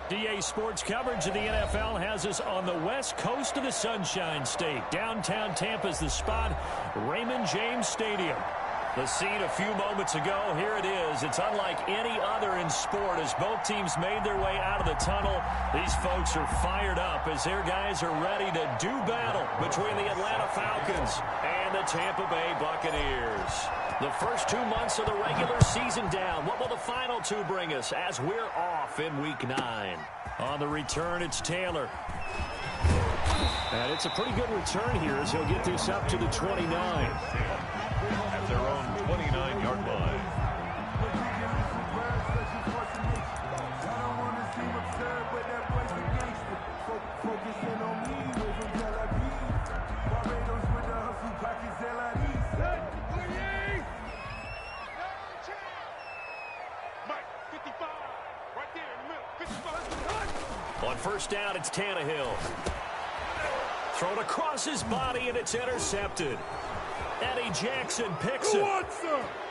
DA Sports coverage of the NFL has us on the west coast of the Sunshine State. Downtown Tampa's the spot, Raymond James Stadium. The scene a few moments ago, here it is. It's unlike any other in sport as both teams made their way out of the tunnel. These folks are fired up as their guys are ready to do battle between the Atlanta Falcons and the Tampa Bay Buccaneers. The first 2 months of the regular season down. What will the final two bring us as we're off in Week 9? On the return, it's Taylor. And it's a pretty good return here as he'll get this up to the 29. At their own 29-yard line. On first down, it's Tannehill. Thrown across his body, and it's intercepted. Eddie Jackson picks it.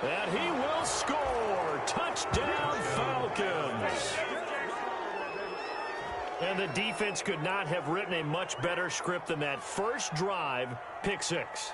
And he will score. Touchdown, Falcons. And the defense could not have written a much better script than that first drive, pick six.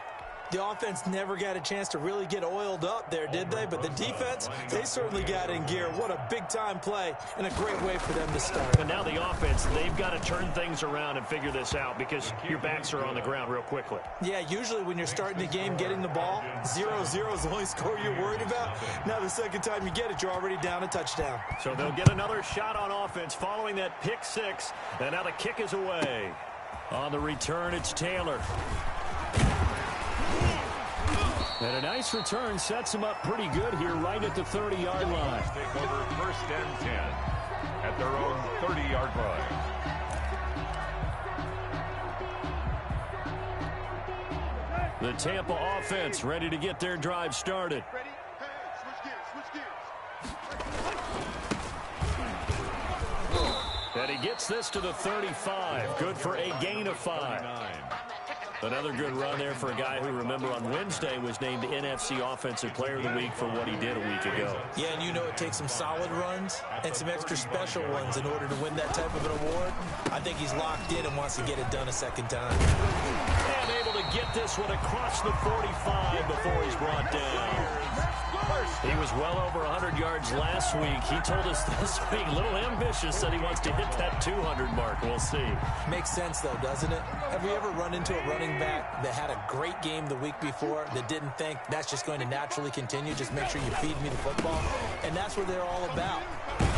The offense never got a chance to really get oiled up there, did they? But the defense, they certainly got in gear. What a big-time play and a great way for them to start. And now the offense, they've got to turn things around and figure this out because your backs are on the ground real quickly. Yeah, usually when you're starting the game, getting the ball, 0-0 is the only score you're worried about. Now the second time you get it, you're already down a touchdown. So they'll get another shot on offense following that pick six. And now the kick is away. On the return, it's Taylor. And a nice return sets him up pretty good here right at the 30-yard line. Take over first and 10 at their own 30-yard line. The Tampa offense ready to get their drive started. And he gets this to the 35. Good for a gain of 5. Another good run there for a guy who, remember, on Wednesday was named NFC Offensive Player of the Week for what he did a week ago. Yeah, and you know it takes some solid runs and some extra special ones in order to win that type of an award. I think he's locked in and wants to get it done a second time. And able to get this one across the 45 before he's brought down. He was well over 100 yards last week. He told us this week, a little ambitious, that he wants to hit that 200 mark. We'll see. Makes sense, though, doesn't it? Have you ever run into a running back that had a great game the week before that didn't think that's just going to naturally continue? Just make sure you feed me the football. And that's what they're all about.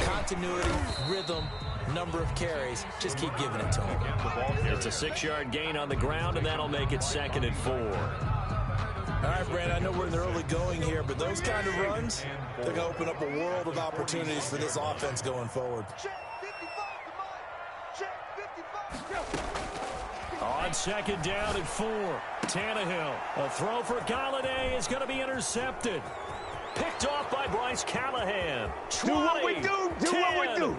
Continuity, rhythm, number of carries. Just keep giving it to him. It's a 6-yard gain on the ground, and that'll make it 2nd and 4. All right, Brand, I know we're in the early going here, but those kind of runs, they're going to open up a world of opportunities for this offense going forward. On 2nd down and 4, Tannehill. A throw for Galladay is going to be intercepted. Picked off by Bryce Callahan. 20, do what we do. Do 10, what we do.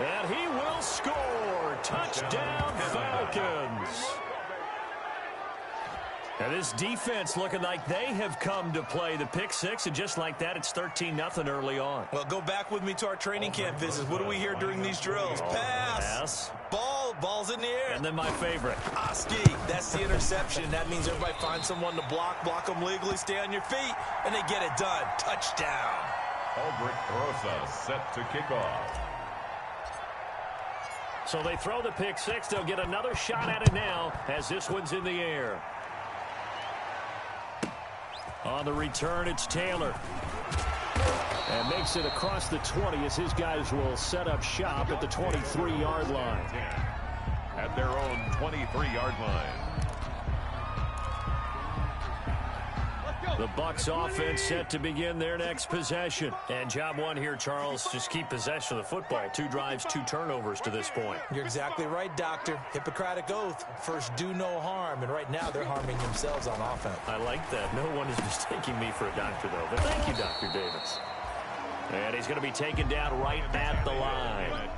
And he will score. Touchdown, Falcons. And this defense looking like they have come to play the pick six, and just like that, it's 13-0 early on. Well, go back with me to our training camp visits. What do we hear during these drills? Pass. Ball's in the air. And then my favorite. Oski, that's the interception. That means everybody finds someone to block them legally, stay on your feet, and they get it done. Touchdown. Albrecht Rosa set to kick off. So they throw the pick six. They'll get another shot at it now as this one's in the air. On the return, it's Taylor. And makes it across the 20 as his guys will set up shop at the 23-yard line. At their own 23-yard line. The Bucs offense set to begin their next possession. And job one here, Charles, just keep possession of the football. 2 drives, 2 turnovers to this point. You're exactly right, Doctor. Hippocratic oath. First, do no harm. And right now, they're harming themselves on offense. I like that. No one is mistaking me for a doctor, though. But thank you, Dr. Davis. And he's going to be taken down right at the line.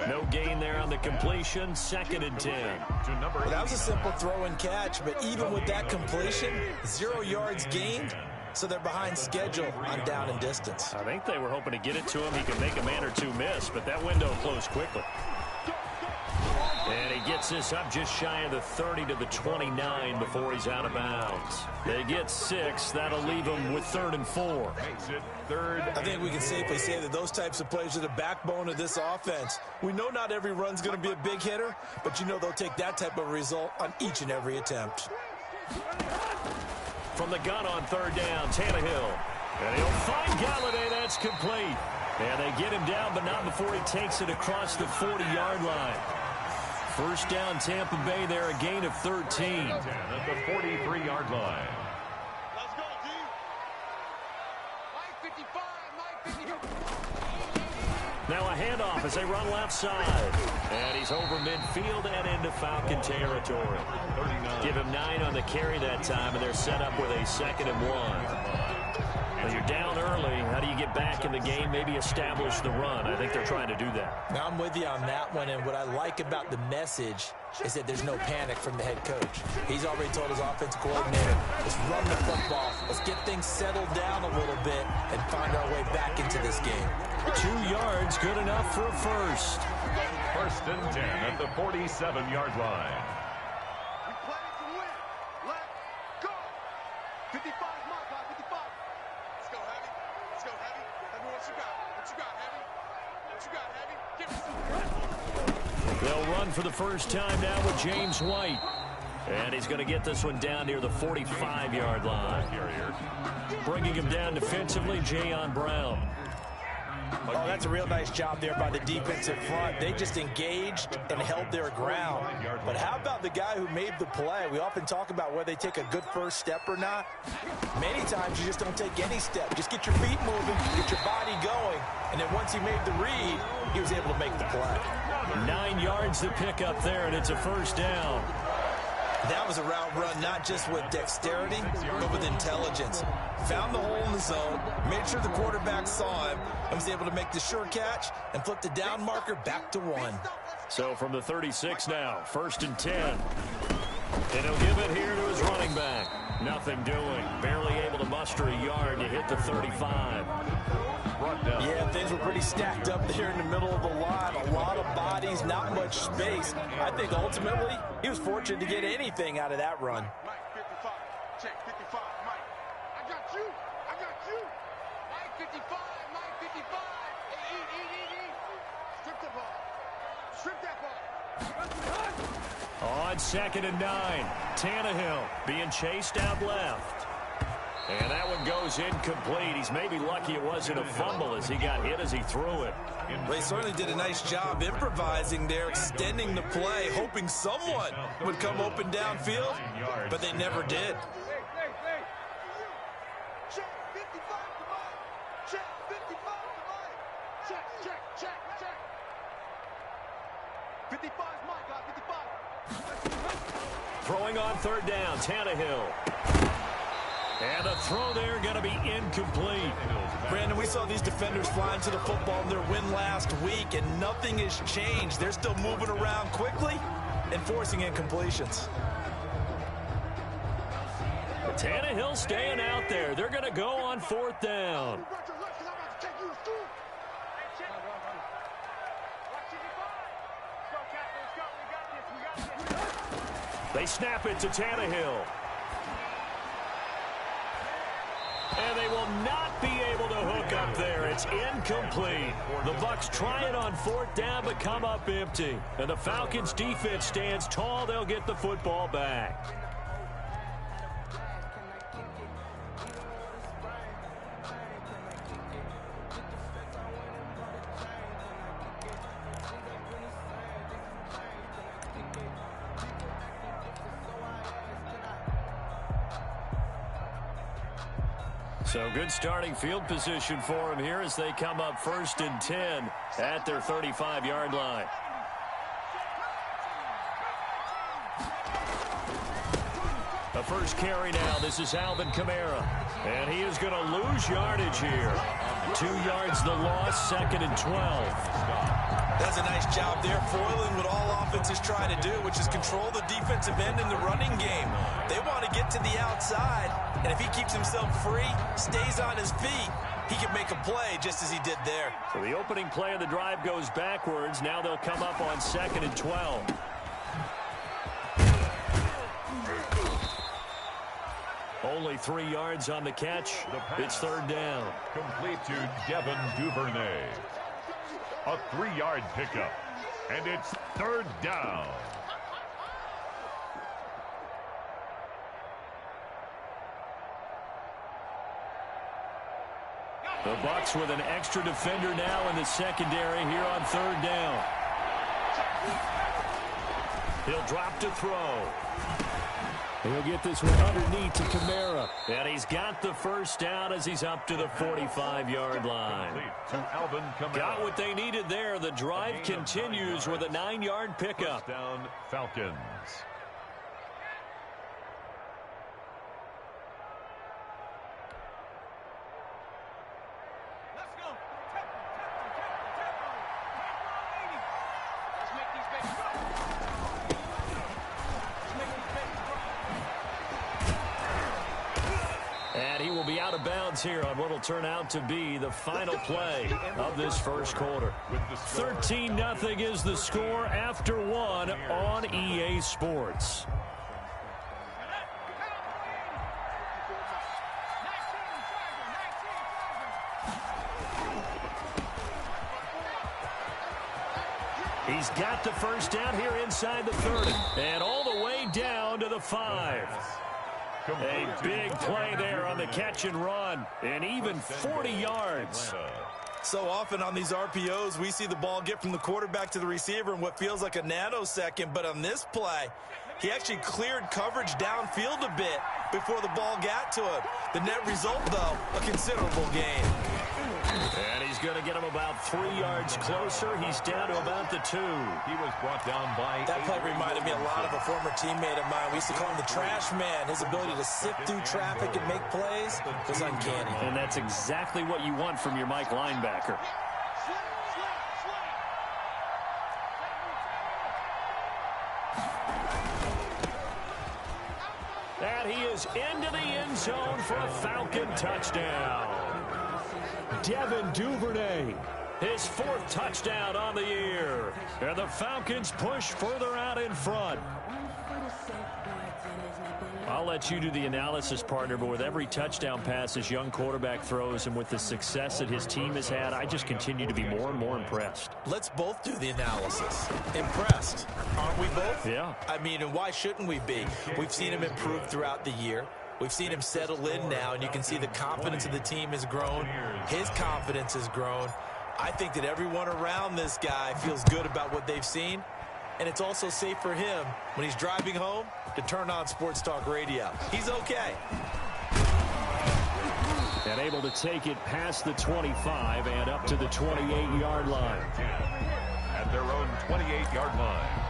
No gain there on the completion. 2nd and 10. Well, that was a simple throw and catch, but even with that completion, 0 yards gained, so they're behind schedule on down and distance. I think they were hoping to get it to him. He could make a man or two miss, but that window closed quickly. And he gets this up just shy of the 30 to the 29 before he's out of bounds. They get 6. That'll leave him with 3rd and 4. Makes it 3rd. I think we can safely say that those types of plays are the backbone of this offense. We know not every run's going to be a big hitter, but you know they'll take that type of result on each and every attempt. From the gun on 3rd down, Tannehill. And he'll find Galladay. That's complete. And they get him down, but not before he takes it across the 40-yard line. First down, Tampa Bay there, a gain of 13. At the 43-yard line. Let's go, D. Mike 55, Mike 55. Now a handoff as they run left side. And he's over midfield and into Falcon territory. 39. Give him 9 on the carry that time, and they're set up with a 2nd and 1. When you're down early, how do you get back in the game, maybe establish the run? I think they're trying to do that. Now, I'm with you on that one, and what I like about the message is that there's no panic from the head coach. He's already told his offensive coordinator, let's run the football, let's get things settled down a little bit and find our way back into this game. 2 yards, good enough for a first. 1st and 10 at the 47-yard line. We play to win. Let's go. 55 is my guy, 55. Let's go, Heavy. Let's go, Heavy. Heavy, what you got? What you got, Heavy? What you got, Heavy? Give me some. They'll run for the first time now with James White. And he's going to get this one down near the 45-yard line. Bringing him down defensively, Jayon Brown. Oh, that's a real nice job there by the defensive front. They just engaged and held their ground. But how about the guy who made the play? We often talk about whether they take a good first step or not. Many times you just don't take any step. Just get your feet moving, get your body going. And then once he made the read, he was able to make the play. 9 yards to pick up there, and it's a first down. That was a route run not just with dexterity, but with intelligence. Found the hole in the zone, made sure the quarterback saw him, and was able to make the sure catch and flip the down marker back to 1. So from the 36 now, 1st and 10. And he'll give it here to his running back. Nothing doing. Barely able to muster a yard to hit the 35. Yeah, things were pretty stacked up there in the middle of the line. A lot of bodies, not much space. I think ultimately he was fortunate to get anything out of that run. Mike 55. Check 55, Mike. I got you. I got you. Mike 55, Mike 55. Hey, eat. Strip the ball. Strip that ball. On 2nd and 9, Tannehill being chased out left. And that one goes incomplete. He's maybe lucky it wasn't a fumble as he got hit as he threw it. They certainly did a nice job improvising there, extending the play, hoping someone would come open downfield, but they never did. Check 55 to Mike. Check 55 to Mike. Check. 55 is Mike, guys. 55. Throwing on 3rd down, Tannehill. And the throw there going to be incomplete. Brandon, we saw these defenders flying to the football in their win last week, and nothing has changed. They're still moving around quickly and forcing incompletions. Tannehill staying out there. They're going to go on 4th down. They snap it to Tannehill. And they will not be able to hook up there. It's incomplete. The Bucs try it on 4th down, but come up empty. And the Falcons defense stands tall. They'll get the football back. So good starting field position for him here as they come up 1st and 10 at their 35-yard line. The first carry now. This is Alvin Kamara. And he is going to lose yardage here. 2 yards the loss, 2nd and 12. Does a nice job there, foiling what all offenses try to do, which is control the defensive end in the running game. They want to get to the outside, and if he keeps himself free, stays on his feet, he can make a play just as he did there. So the opening play of the drive goes backwards. Now they'll come up on 2nd and 12. Only 3 yards on the catch. It's third down. Complete to Devin Duvernay. A 3-yard pickup. And it's third down. The Bucs with an extra defender now in the secondary here on third down. He'll drop to throw. He'll get this one underneath to Kamara. And he's got the first down as he's up to the 45-yard line. Got what they needed there. The drive continues with a 9-yard pickup. First down, Falcons. And he will be out of bounds here on what will turn out to be the final play of this first quarter. 13-0 is the score after 1 on EA Sports. He's got the first down here inside the 30. And all the way down to the 5. A big play there on the catch and run, and even 40 yards. So often on these RPOs, we see the ball get from the quarterback to the receiver in what feels like a nanosecond. But on this play, he actually cleared coverage downfield a bit before the ball got to him. The net result, though, a considerable gain. And he's going to get him about 3 yards closer. He's down to about the 2. He was brought down by... That play reminded me a lot of a former teammate of mine. We used to call him the trash man. His ability to sift through traffic and make plays was uncanny. And that's exactly what you want from your Mike linebacker. And he is into the end zone for a Falcon touchdown. Devin Duvernay, his 4th touchdown on the year. And the Falcons push further out in front. I'll let you do the analysis, partner, but with every touchdown pass his young quarterback throws and with the success that his team has had, I just continue to be more and more impressed. Let's both do the analysis. Impressed, aren't we both? Yeah. I mean, and why shouldn't we be? We've seen him improve throughout the year. We've seen him settle in now, and you can see the confidence of the team has grown. His confidence has grown. I think that everyone around this guy feels good about what they've seen, and it's also safe for him when he's driving home to turn on Sports Talk Radio. He's okay. And able to take it past the 25 and up to the 28-yard line. At their own 28-yard line.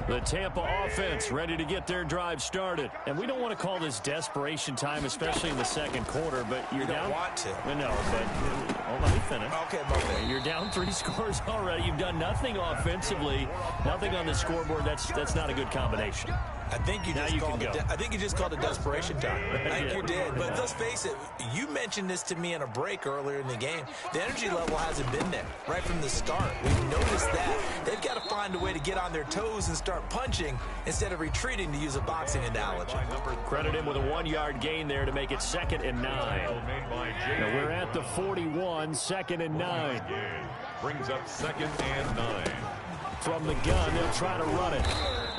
The Tampa offense ready to get their drive started. And we don't want to call this desperation time, especially in the second quarter, but you're down. You don't want to. No, but let me finish. Okay. You're down 3 scores already. You've done nothing offensively, nothing on the scoreboard. That's not a good combination. I think you just called it desperation time. I think you did. But let's face it, you mentioned this to me in a break earlier in the game. The energy level hasn't been there right from the start. We've noticed that. They've got to find a way to get on their toes and start punching instead of retreating, to use a boxing analogy. Credit him with a 1-yard gain there to make it 2nd and 9. Now we're at the 41, 2nd and 9. Brings up 2nd and 9. From the gun, they'll try to run it.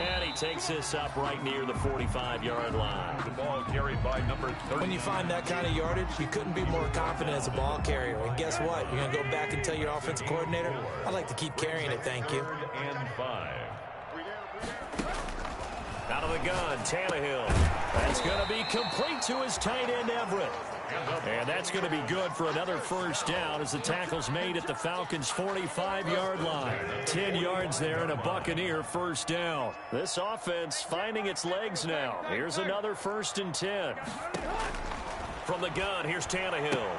And he takes this up right near the 45-yard line. The ball carried by number 30. When you find that kind of yardage, you couldn't be more confident as a ball carrier. And guess what? You're going to go back and tell your offensive coordinator, I'd like to keep carrying it, thank you. 3rd and 5. Out of the gun, Tannehill. That's going to be complete to his tight end, Everett. And that's going to be good for another first down as the tackle's made at the Falcons' 45-yard line. 10 yards there and a Buccaneer first down. This offense finding its legs now. Here's another 1st and 10. From the gun, here's Tannehill.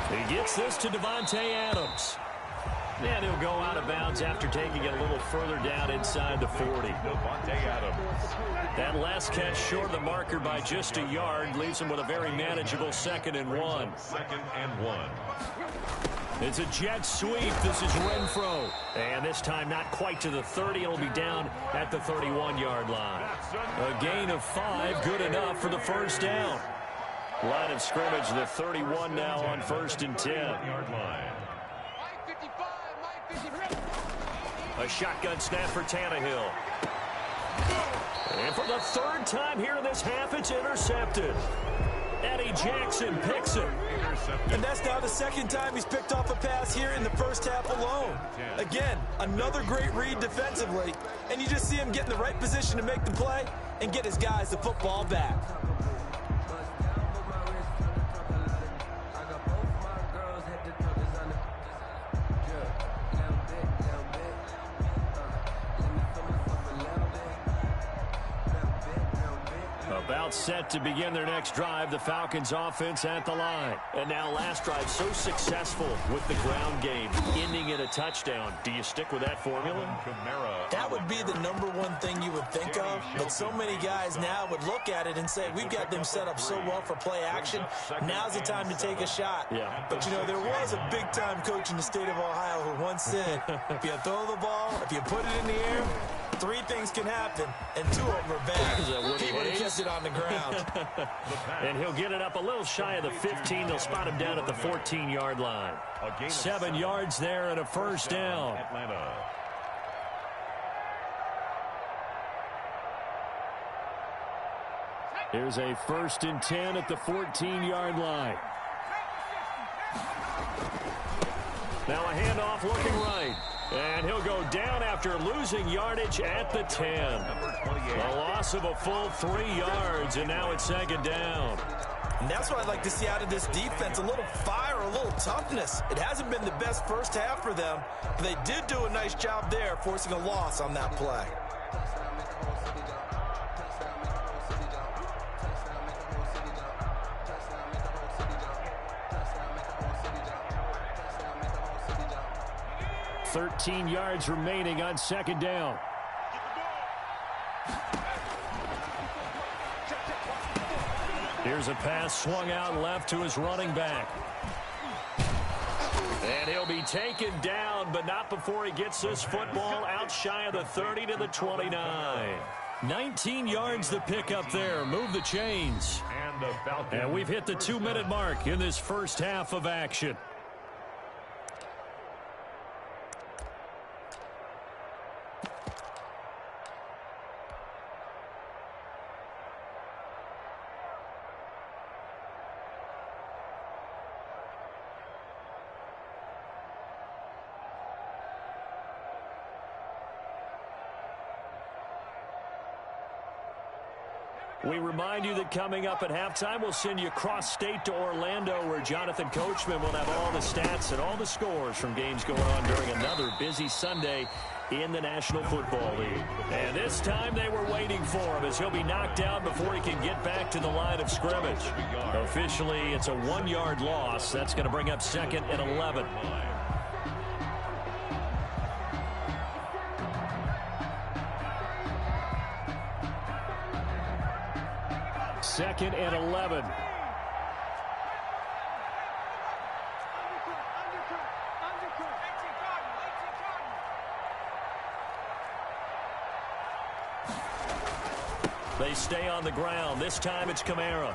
He gets this to Davante Adams. And he'll go out of bounds after taking it a little further down inside the 40. Davante Adams. That last catch short of the marker by just a yard leaves him with a very manageable 2nd and 1. 2nd and 1. It's a jet sweep. This is Renfro. And this time not quite to the 30. It'll be down at the 31-yard line. A gain of 5, good enough for the first down. Line of scrimmage, the 31 now on 1st and 10. Yard line. A shotgun snap for Tannehill. And for the 3rd time here in this half, it's intercepted. Eddie Jackson picks it. And that's now the 2nd time he's picked off a pass here in the first half alone. Again, another great read defensively, and you just see him get in the right position to make the play and get his guys the football back. About set to begin their next drive, the Falcons offense at the line. And now last drive so successful with the ground game, ending in a touchdown. Do you stick with that formula? That would be the #1 thing you would think of, but so many guys now would look at it and say, we've got them set up so well for play action, now's the time to take a shot. Yeah. But, you know, there was a big-time coach in the state of Ohio who once said, if you throw the ball, if you put it in the air, 3 things can happen, and 2 of them are bad. He would have kept it on the ground. And he'll get it up a little shy of the 15. They'll spot him down at the 14-yard line. 7 yards there and a first down. Atlanta. Here's a 1st and 10 at the 14-yard line. Now a handoff looking right. And he'll go down after losing yardage at the 10. A loss of a full 3 yards, and now it's 2nd down. And that's what I'd like to see out of this defense, a little fire, a little toughness. It hasn't been the best first half for them, but they did do a nice job there, forcing a loss on that play. $13 yards remaining on 2nd down. Here's a pass swung out left to his running back. And he'll be taken down, but not before he gets this football out shy of the 30 to the 29. 19 yards the pickup there. Move the chains. And we've hit the 2-minute mark in this first half of action. We remind you that coming up at halftime, we'll send you cross-state to Orlando, where Jonathan Coachman will have all the stats and all the scores from games going on during another busy Sunday in the National Football League. And this time they were waiting for him, as he'll be knocked down before he can get back to the line of scrimmage. Officially, it's a 1-yard loss. That's going to bring up 2nd and 11. 2nd and 11. They stay on the ground. This time it's Kamara.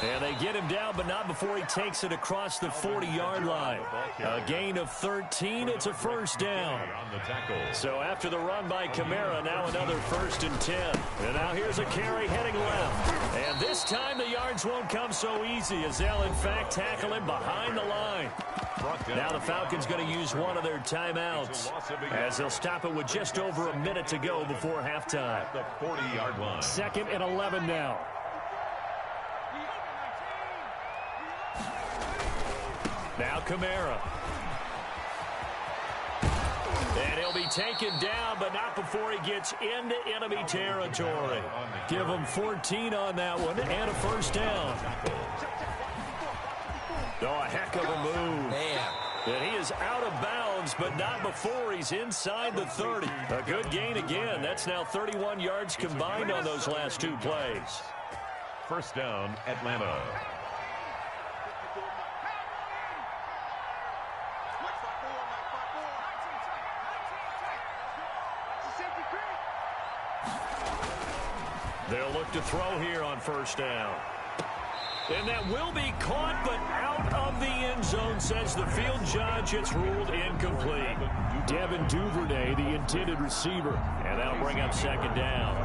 And they get him down, but not before he takes it across the 40-yard line. A gain of 13. It's a first down. So after the run by Kamara, now another 1st and 10. And now here's a carry heading left. And this time the yards won't come so easy, as they'll in fact tackle him behind the line. Now the Falcons going to use one of their timeouts, as they'll stop it with just over a minute to go before halftime. 2nd and 11 now. Now Kamara. And he'll be taken down, but not before he gets into enemy territory. Give him 14 on that one and a first down. Oh, a heck of a move. Man. And he is out of bounds, but not before he's inside the 30. A good gain again. That's now 31 yards combined on those last two plays. First down, Atlanta. They'll look to throw here on first down. And that will be caught, but out of the end zone, says the field judge. It's ruled incomplete. Devin Duvernay, the intended receiver. And that'll bring up second down.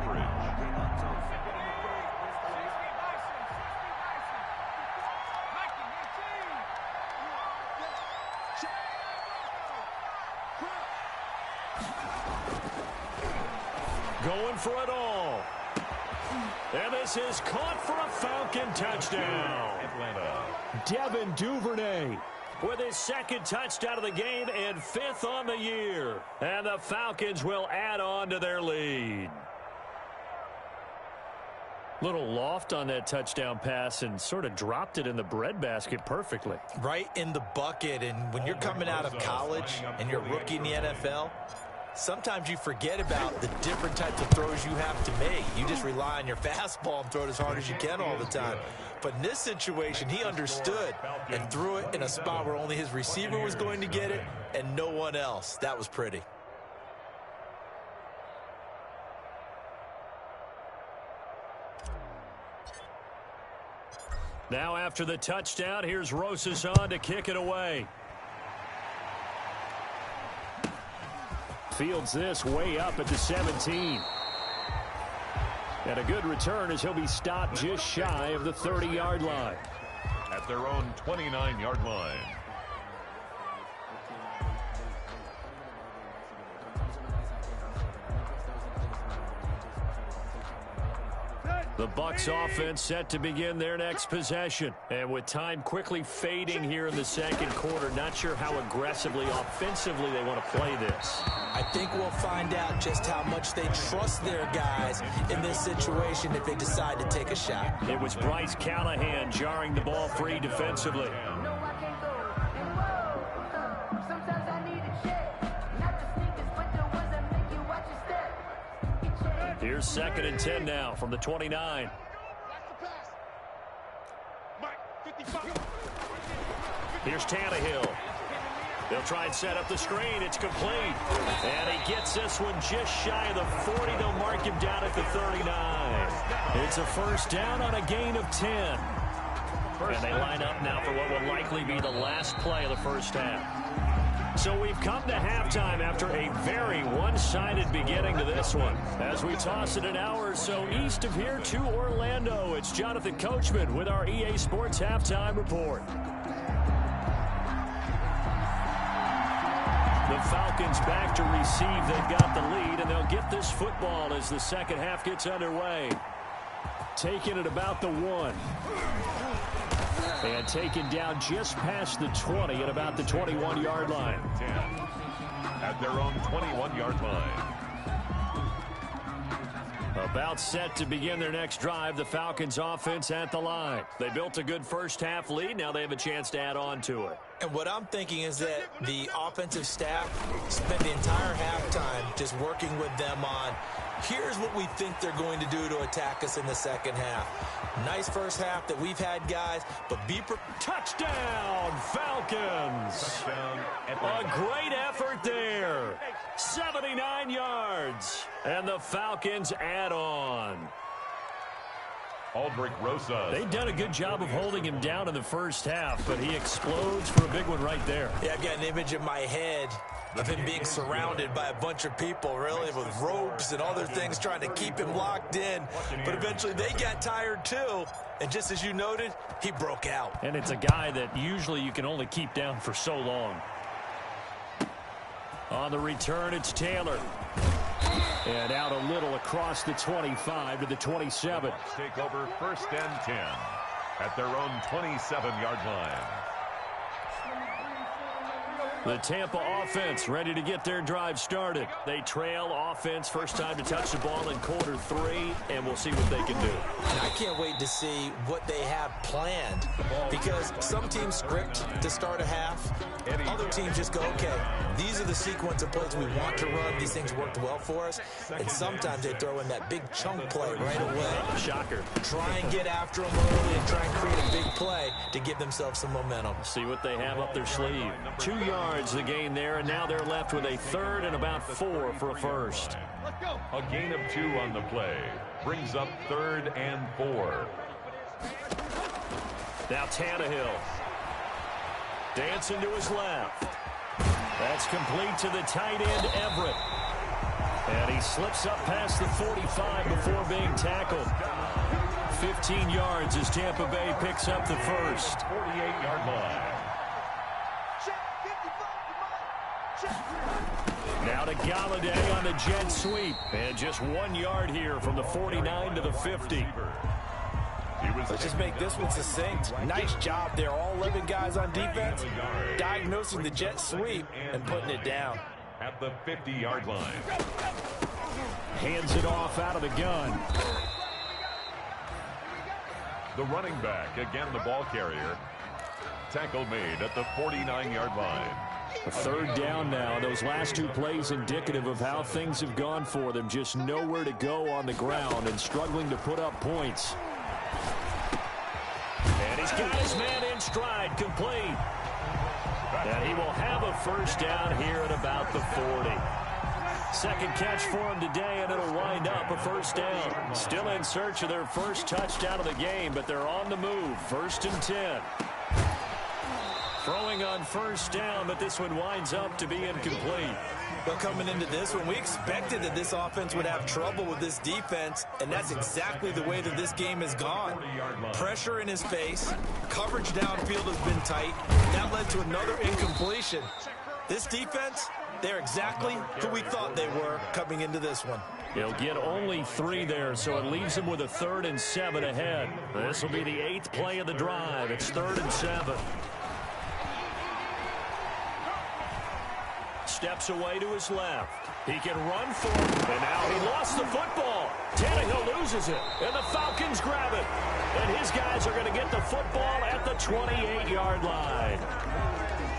Going for it all. And this is caught for a Falcon touchdown. Atlanta. Devin Duvernay with his second touchdown of the game and 5th on the year. And the Falcons will add on to their lead. Little loft on that touchdown pass and sort of dropped it in the breadbasket perfectly. Right in the bucket. And when you're coming out of college and you're a rookie in the NFL, sometimes you forget about the different types of throws you have to make. You just rely on your fastball and throw it as hard as you can all the time. But in this situation, he understood and threw it in a spot where only his receiver was going to get it and no one else. That was pretty. Now after the touchdown, here's Rosas on to kick it away. Fields this way up at the 17. And a good return as he'll be stopped just shy of the 30-yard line. At their own 29-yard line. The Bucs offense set to begin their next possession. And with time quickly fading here in the second quarter, not sure how aggressively, offensively they want to play this. I think we'll find out just how much they trust their guys in this situation if they decide to take a shot. It was Bryce Callahan jarring the ball free defensively. Here's 2nd and 10 now from the 29. Here's Tannehill. They'll try and set up the screen. It's complete. And he gets this one just shy of the 40. They'll mark him down at the 39. It's a first down on a gain of 10. And they line up now for what will likely be the last play of the first half. So we've come to halftime after a very one-sided beginning to this one. As we toss it an hour or so east of here to Orlando, it's Jonathan Coachman with our EA Sports Halftime Report. The Falcons back to receive. They've got the lead, and they'll get this football as the second half gets underway. Taking it about the 1. And taken down just past the 20 at about the 21-yard line. 10 at their own 21-yard line. About set to begin their next drive, the Falcons offense at the line. They built a good first half lead. Now they have a chance to add on to it. And what I'm thinking is that the offensive staff spent the entire halftime just working with them on, here's what we think they're going to do to attack us in the second half. Nice first half that we've had, guys, but touchdown, Falcons! Touchdown, a great effort there. 79 yards. And the Falcons add on. Aldrich Rosas. They've done a good job of holding him down in the first half, but he explodes for a big one right there. Yeah, I've got an image in my head of him being surrounded by a bunch of people, really, with ropes and other things trying to keep him locked in. But eventually they got tired too. And just as you noted, he broke out. And it's a guy that usually you can only keep down for so long. On the return, it's Taylor. And out a little across the 25 to the 27. Take over 1st and 10 at their own 27-yard line. The Tampa offense ready to get their drive started. They trail offense, first time to touch the ball in quarter 3, and we'll see what they can do. And I can't wait to see what they have planned, because some teams script to start a half. Other teams just go, okay, these are the sequence of plays we want to run. These things worked well for us. And sometimes they throw in that big chunk play right away. Shocker. Try and get after them early and try and create a big play to give themselves some momentum. See what they have up their sleeve. 2 yards the gain there, and now they're left with a third and about 4 for a first. A gain of 2 on the play brings up 3rd and 4. Now Tannehill. Dancing to his left. That's complete to the tight end, Everett. And he slips up past the 45 before being tackled. 15 yards as Tampa Bay picks up the first. 48-yard line. Now to Galladay on the jet sweep. And just 1 yard here from the 49 to the 50. Let's just make this one succinct. Nice job there, all 11 guys on defense, diagnosing the jet sweep and putting it down. At the 50-yard line. Hands it off out of the gun. The running back, again the ball carrier. Tackle made at the 49-yard line. A third down now. Those last 2 plays indicative of how things have gone for them. Just nowhere to go on the ground and struggling to put up points. And he's got his man in stride, complete. And he will have a first down here at about the 40. Second catch for him today, and it'll wind up a first down. Still in search of their first touchdown of the game, but they're on the move. 1st and 10. Throwing on first down, but this one winds up to be incomplete. But coming into this one, we expected that this offense would have trouble with this defense, and that's exactly the way that this game has gone. Pressure in his face, coverage downfield has been tight. That led to another incompletion. This defense, they're exactly who we thought they were coming into this one. He'll get only 3 there, so it leaves him with a 3rd and 7 ahead. This will be the 8th play of the drive. It's 3rd and 7. Steps away to his left. He can run for it, and now he lost the football. Tannehill loses it, and the Falcons grab it. And his guys are going to get the football at the 28-yard line.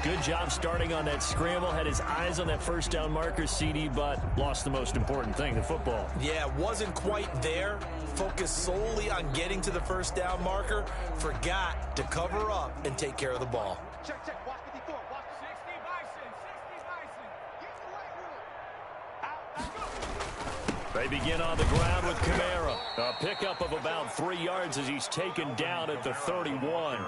Good job starting on that scramble. Had his eyes on that first down marker, CD, but lost the most important thing, the football. Yeah, wasn't quite there. Focused solely on getting to the first down marker. Forgot to cover up and take care of the ball. Check, check. Watch 54. Watch 60 Bison. 60 Bison. They begin on the ground with Kamara. A pickup of about 3 yards as he's taken down at the 31.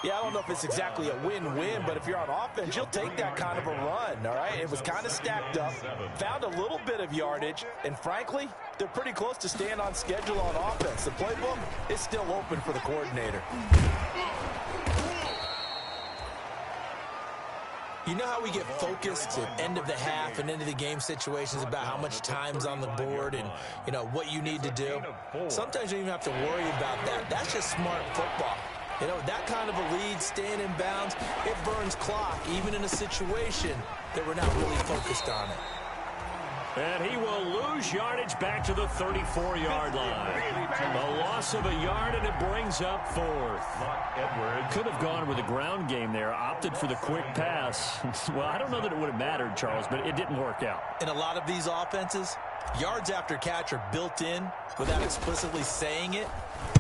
Yeah, I don't know if it's exactly a win-win, but if you're on offense, you'll take that kind of a run, all right? It was kind of stacked up, found a little bit of yardage, and frankly, they're pretty close to staying on schedule on offense. The playbook is still open for the coordinator. You know how we get focused at end of the half and into the game situations about how much time's on the board and, you know, what you need to do? Sometimes you don't even have to worry about that. That's just smart football. You know, that kind of a lead, staying in bounds, it burns clock, even in a situation that we're not really focused on it. And he will lose yardage back to the 34-yard line. A loss of a yard, and it brings up 4th. Could have gone with a ground game there, opted for the quick pass. Well, I don't know that it would have mattered, Charles, but it didn't work out. In a lot of these offenses, yards after catch are built in without explicitly saying it.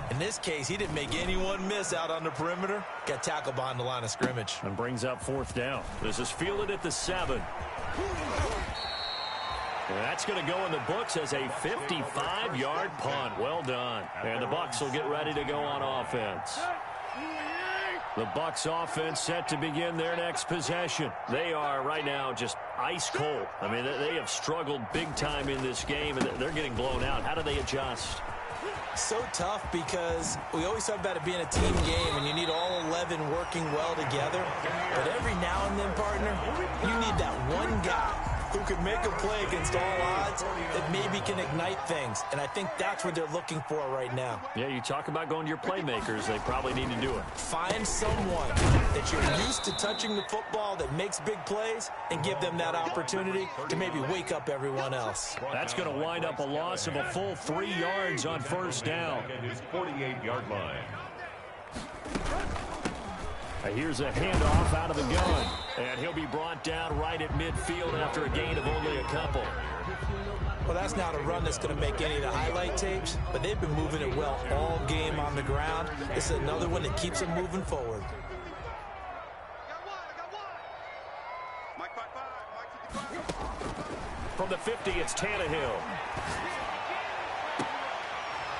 In this case, he didn't make anyone miss out on the perimeter. Got tackled behind the line of scrimmage. And brings up 4th down. This is fielded at the 7. And that's going to go in the books as a 55-yard punt. Well done. And the Bucs will get ready to go on offense. The Bucs offense set to begin their next possession. They are right now just ice cold. I mean, they have struggled big time in this game, and they're getting blown out. How do they adjust? So tough because we always talk about it being a team game and you need all 11 working well together. But every now and then, partner, you need that one guy who can make a play against all odds that maybe can ignite things. And I think that's what they're looking for right now. Yeah, you talk about going to your playmakers. They probably need to do it. Find someone that you're used to touching the football that makes big plays and give them that opportunity to maybe wake up everyone else. That's going to wind up a loss of a full 3 yards on first down. At his 48-yard line. Here's a handoff out of the gun. And he'll be brought down right at midfield after a gain of only a couple. Well, that's not a run that's going to make any of the highlight tapes, but they've been moving it well all game on the ground. This is another one that keeps them moving forward. From the 50, it's Tannehill.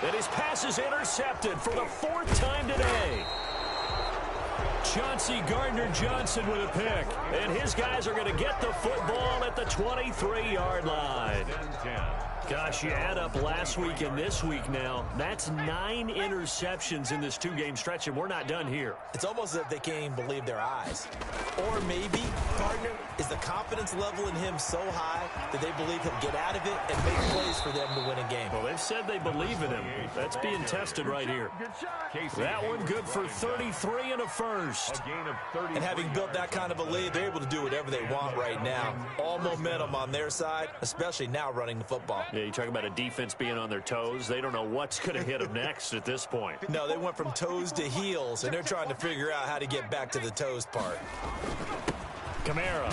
And his pass is intercepted for the 4th time today. Chauncey Gardner-Johnson with a pick. And his guys are going to get the football at the 23-yard line. Gosh, you add up last week and this week now, that's 9 interceptions in this 2-game stretch, and we're not done here. It's almost as if they can't even believe their eyes. Or maybe, partner, is the confidence level in him so high that they believe he'll get out of it and make plays for them to win a game. Well, they've said they believe in him. That's being tested right here. That one good for 33 and a first. And having built that kind of a lead, they're able to do whatever they want right now. All momentum on their side, especially now running the football. Yeah, you talk about a defense being on their toes. They don't know what's going to hit them next at this point. No, they went from toes to heels, and they're trying to figure out how to get back to the toes part. Kamara.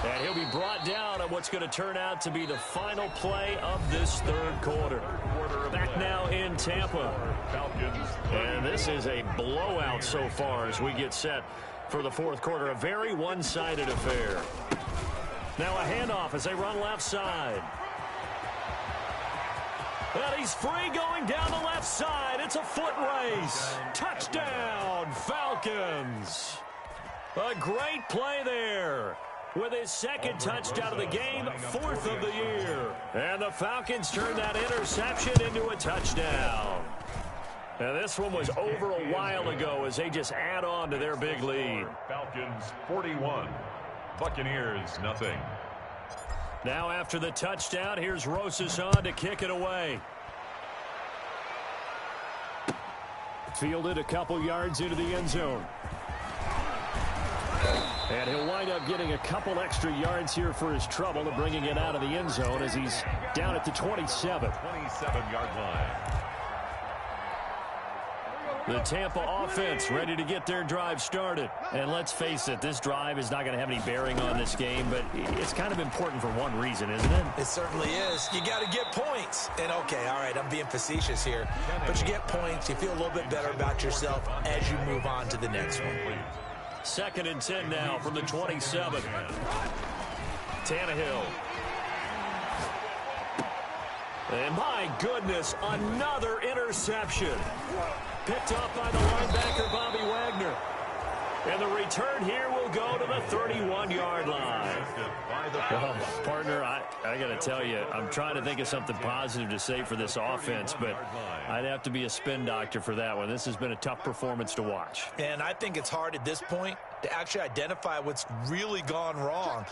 And he'll be brought down on what's going to turn out to be the final play of this 3rd quarter. Back now in Tampa. And this is a blowout so far as we get set for the 4th quarter. A very one-sided affair. Now a handoff as they run left side. And he's free going down the left side. It's a foot race. Touchdown, Falcons. A great play there. With his 2nd touchdown of the game, 4th of the year. And the Falcons turn that interception into a touchdown. And this one was over a while ago as they just add on to their big lead. Falcons 41, Buccaneers nothing. Now after the touchdown, here's Rosas on to kick it away. Fielded a couple yards into the end zone. And he'll wind up getting a couple extra yards here for his trouble and bringing it out of the end zone as he's down at the 27. 27-yard line. The Tampa offense ready to get their drive started. And let's face it, this drive is not going to have any bearing on this game, but it's kind of important for one reason, isn't it? It certainly is. You got to get points. And, okay, all right, I'm being facetious here. But you get points, you feel a little bit better about yourself as you move on to the next one. 2nd and 10 now from the 27. Tannehill. And my goodness, another interception. Picked up by the linebacker, Bobby Wagner. And the return here will go to the 31-yard line. Oh, partner, I got to tell you, I'm trying to think of something positive to say for this offense, but I'd have to be a spin doctor for that one. This has been a tough performance to watch. And I think it's hard at this point to actually identify what's really gone wrong.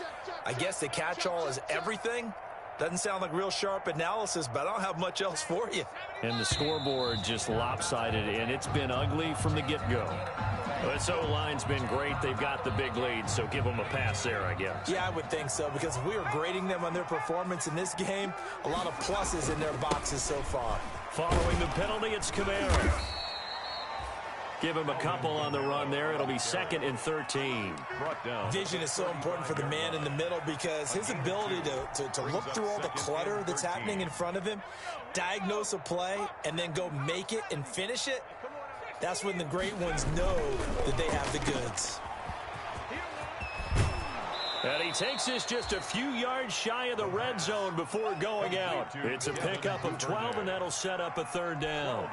I guess the catch-all is everything. Doesn't sound like real sharp analysis, but I don't have much else for you. And the scoreboard just lopsided, and it's been ugly from the get-go. This O-line's been great. They've got the big lead, so give them a pass there, I guess. Yeah, I would think so, because if we were grading them on their performance in this game, a lot of pluses in their boxes so far. Following the penalty, it's Kamara. Give him a couple on the run there. It'll be 2nd and 13. Vision is so important for the man in the middle because his ability to look through all the clutter that's happening in front of him, diagnose a play, and then go make it and finish it, that's when the great ones know that they have the goods. And he takes this just a few yards shy of the red zone before going out. It's a pickup of 12, and that'll set up a 3rd down.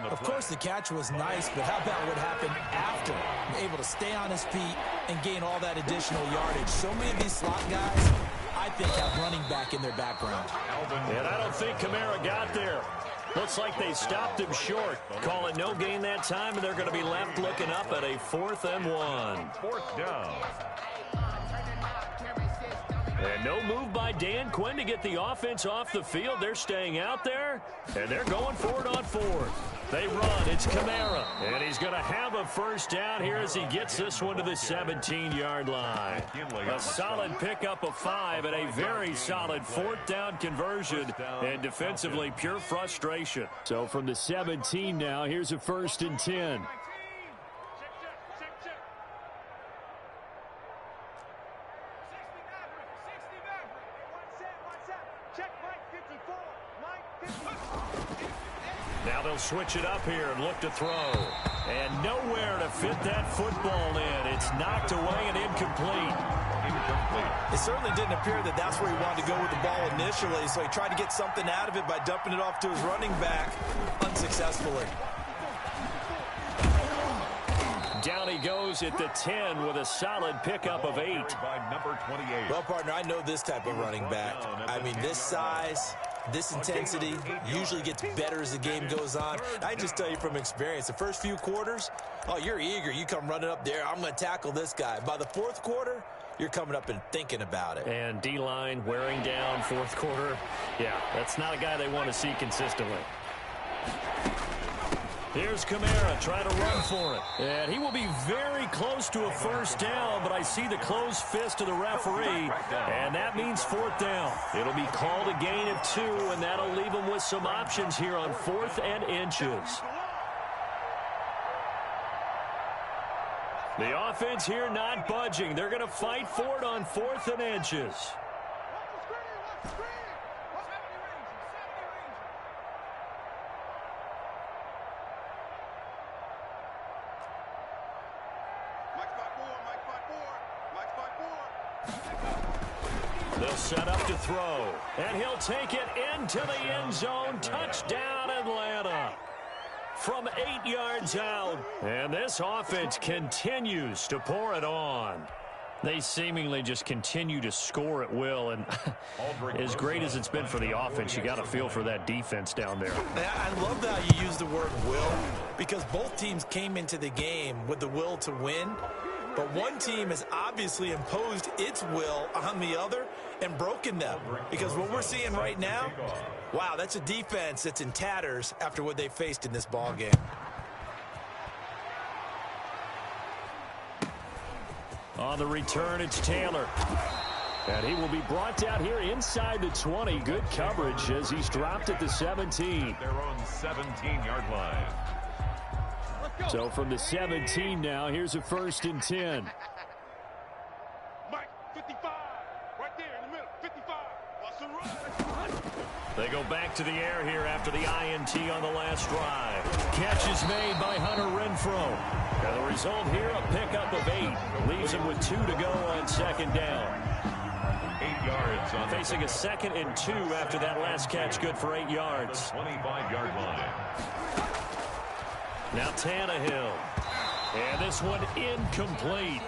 Of course, the catch was nice, but how about what happened after? Able to stay on his feet and gain all that additional yardage. So many of these slot guys, I think, have running back in their background. And I don't think Kamara got there. Looks like they stopped him short. Call it no gain that time, and they're going to be left looking up at a 4th and 1. 4th down. And no move by Dan Quinn to get the offense off the field. They're staying out there, and they're going for it on fourth. They run. It's Kamara, and he's going to have a first down here as he gets this one to the 17-yard line. A solid pickup of 5 and a very solid fourth down conversion, and defensively pure frustration. So from the 17 now, here's a 1st and 10. Now they'll switch it up here and look to throw. And nowhere to fit that football in. It's knocked away and incomplete. It certainly didn't appear that that's where he wanted to go with the ball initially, so he tried to get something out of it by dumping it off to his running back unsuccessfully. Down he goes at the 10 with a solid pickup of 8. Well, partner, I know this type of running back. I mean, this size, this intensity usually gets better as the game goes on. I just tell you from experience, the first few quarters, oh, you're eager. You come running up there, I'm going to tackle this guy. By the fourth quarter, you're coming up and thinking about it. And D-line wearing down fourth quarter. Yeah, that's not a guy they want to see consistently. Here's Kamara trying to run for it. And he will be very close to a first down, but I see the closed fist of the referee, and that means fourth down. It'll be called a gain of 2, and that'll leave them with some options here on 4th and inches. The offense here not budging. They're going to fight for it on 4th and inches. They'll set up to throw, and he'll take it into the end zone. Touchdown, Atlanta. From 8 yards out, and this offense continues to pour it on. They seemingly just continue to score at will, and as great as it's been for the offense, you got to feel for that defense down there. I love how you use the word will, because both teams came into the game with the will to win. But one team has obviously imposed its will on the other and broken them. Because what we're seeing right now, wow, that's a defense that's in tatters after what they faced in this ball game. On the return, it's Taylor. And he will be brought down here inside the 20. Good coverage as he's dropped at the 17. Their own 17-yard line. So from the 17 now, here's a 1st and 10. Mike, 55. Right there in the middle. 55. Watch the run. They go back to the air here after the INT on the last drive. Catch is made by Hunter Renfrow. And the result here, a pickup of 8. Leaves him with 2 to go on 2nd down. 8 yards on facing a 2nd and 2 after that last catch, good for 8 yards. 25-yard line. Now Tannehill. And this one incomplete.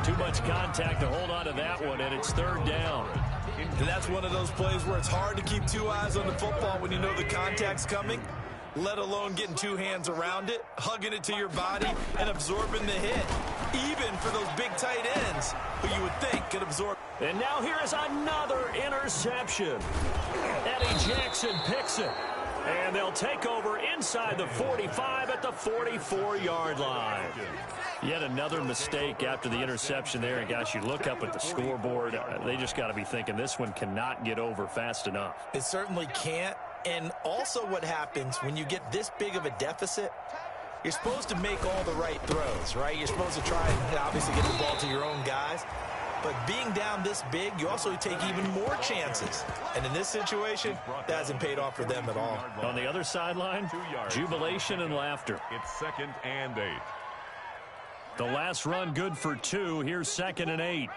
Too much contact to hold on to that one, and it's 3rd down. And that's one of those plays where it's hard to keep 2 eyes on the football when you know the contact's coming, let alone getting 2 hands around it, hugging it to your body, and absorbing the hit. Even for those big tight ends who you would think could absorb. And now here is another interception. Eddie Jackson picks it. And they'll take over inside the 45 at the 44-yard line. Yet another mistake after the interception there. And, gosh, you look up at the scoreboard. They just got to be thinking this one cannot get over fast enough. It certainly can't. And also what happens when you get this big of a deficit, you're supposed to make all the right throws, right? You're supposed to try and obviously get the ball to your own guys. But being down this big, you also take even more chances. And in this situation, that hasn't paid off for them at all. On the other sideline, jubilation and laughter. It's 2nd and 8. The last run good for 2. Here's 2nd and 8.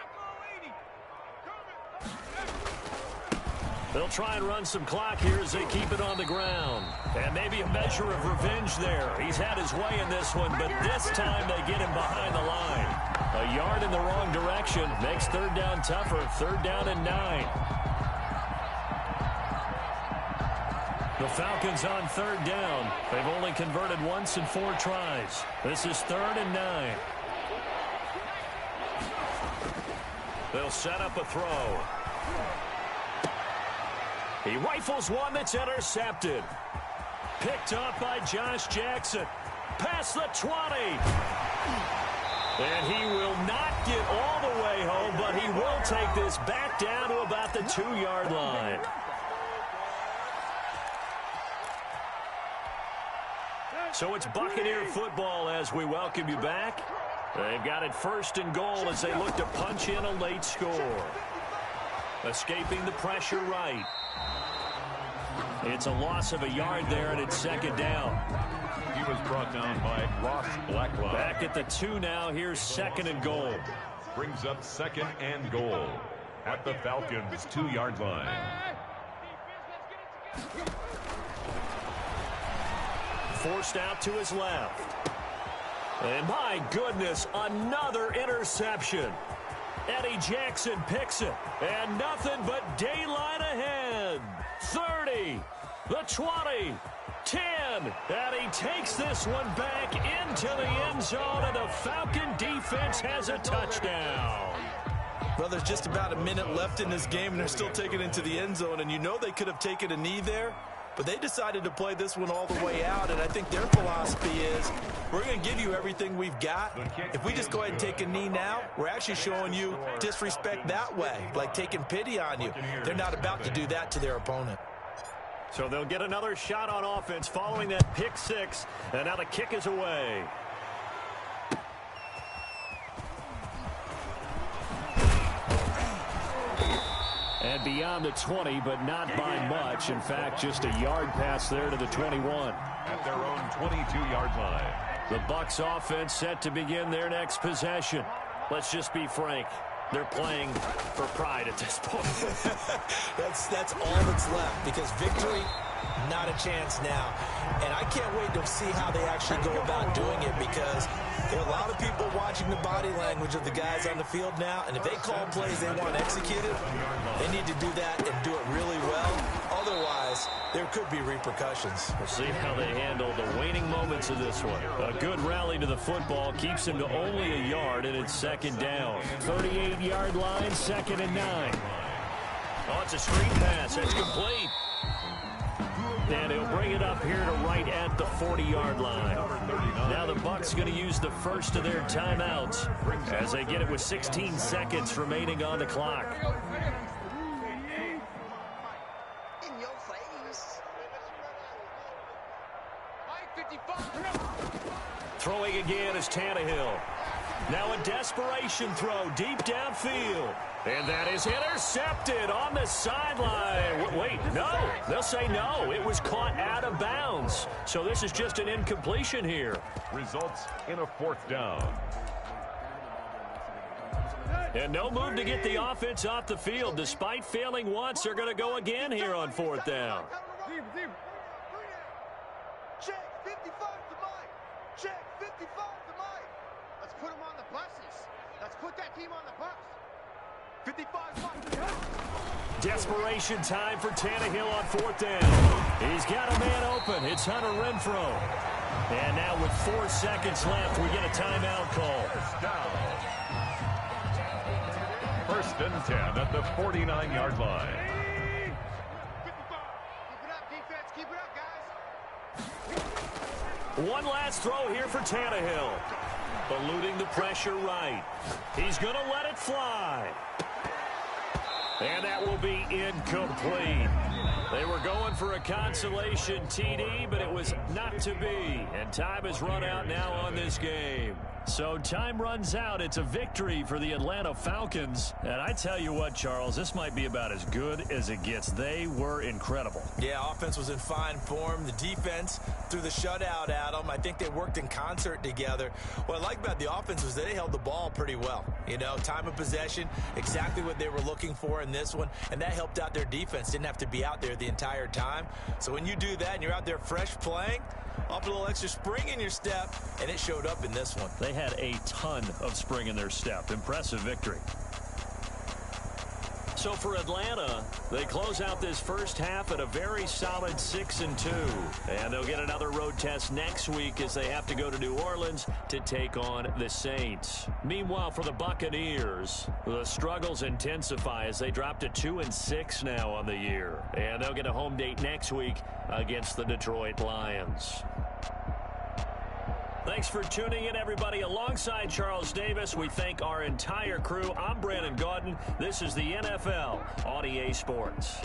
They'll try and run some clock here as they keep it on the ground. And maybe a measure of revenge there. He's had his way in this one, but this time they get him behind the line. A yard in the wrong direction makes 3rd down tougher. 3rd down and 9. The Falcons on 3rd down. They've only converted once in 4 tries. This is 3rd and 9. They'll set up a throw. He rifles one that's intercepted. Picked up by Josh Jackson. Past the 20. And he will not get all the way home, but he will take this back down to about the 2-yard line. So it's Buccaneer football as we welcome you back. They've got it 1st and goal as they look to punch in a late score. Escaping the pressure right. It's a loss of a yard there, and it's 2nd down. He was brought down by Ross Blacklock. Back at the 2 now. Here's 2nd and goal. Brings up 2nd and goal at the Falcons' 2-yard line. Forced out to his left. And my goodness, another interception. Eddie Jackson picks it. And nothing but daylight ahead. 30, the 20, 10. And he takes this one back into the end zone, and the Falcon defense has a touchdown. Well, there's just about a minute left in this game, and they're still taking it into the end zone. And you know they could have taken a knee there, but they decided to play this one all the way out. And I think their philosophy is, we're going to give you everything we've got. If we just go ahead and take a knee now, we're actually showing you disrespect that way, like taking pity on you. They're not about to do that to their opponent. So they'll get another shot on offense following that pick 6, and now the kick is away. And beyond the 20, but not by much. In fact, just a yard pass there to the 21. At their own 22-yard line. The Bucs offense set to begin their next possession. Let's just be frank. They're playing for pride at this point. That's all that's left, because victory, not a chance now. And I can't wait to see how they actually go about doing it, because there are a lot of people watching the body language of the guys on the field now, and if they call plays they want executed, they need to do that and do it really well. Otherwise, there could be repercussions. We'll see how they handle the waning moments of this one. A good rally to the football keeps him to only a yard, and it's 2nd down. 38-yard line, 2nd and 9. Oh, it's a screen pass. It's complete. And he'll bring it up here to right at the 40-yard line. Now the Bucs going to use the first of their timeouts as they get it with 16 seconds remaining on the clock. In your face. Throwing again is Tannehill. Now a desperation throw deep downfield. And that is intercepted on the sideline. Wait, no. They'll say no. It was caught out of bounds. So this is just an incompletion here. Results in a 4th down. And no move to get the offense off the field. Despite failing once, they're going to go again here on 4th down. Check 55 to Mike. Check 55 to Mike. Let's put him on the buses. Let's put that team on the bus. 55 Mike. Desperation time for Tannehill on 4th down. He's got a man open. It's Hunter Renfrow. And now with 4 seconds left, we get a timeout call. 1st and 10 at the 49-yard line. Keep it up, defense. Keep it up, guys. One last throw here for Tannehill. Eluding the pressure right. He's going to let it fly. And that will be incomplete. They were going for a consolation TD, but it was not to be. And time has run out now on this game. So time runs out. It's a victory for the Atlanta Falcons. And I tell you what, Charles, this might be about as good as it gets. They were incredible. Yeah, offense was in fine form. The defense threw the shutout at them. I think they worked in concert together. What I like about the offense was that they held the ball pretty well. You know, time of possession, exactly what they were looking for in this one. And that helped out their defense. Didn't have to be out there the entire time. So when you do that and you're out there fresh playing, off a little extra spring in your step, and it showed up in this one. They had a ton of spring in their step. Impressive victory. So for Atlanta, they close out this first half at a very solid 6-2. And they'll get another road test next week as they have to go to New Orleans to take on the Saints. Meanwhile, for the Buccaneers, the struggles intensify as they drop to 2-6 now on the year. And they'll get a home date next week against the Detroit Lions. Thanks for tuning in, everybody. Alongside Charles Davis, we thank our entire crew. I'm Brandon Gaudin. This is the NFL on EA Sports.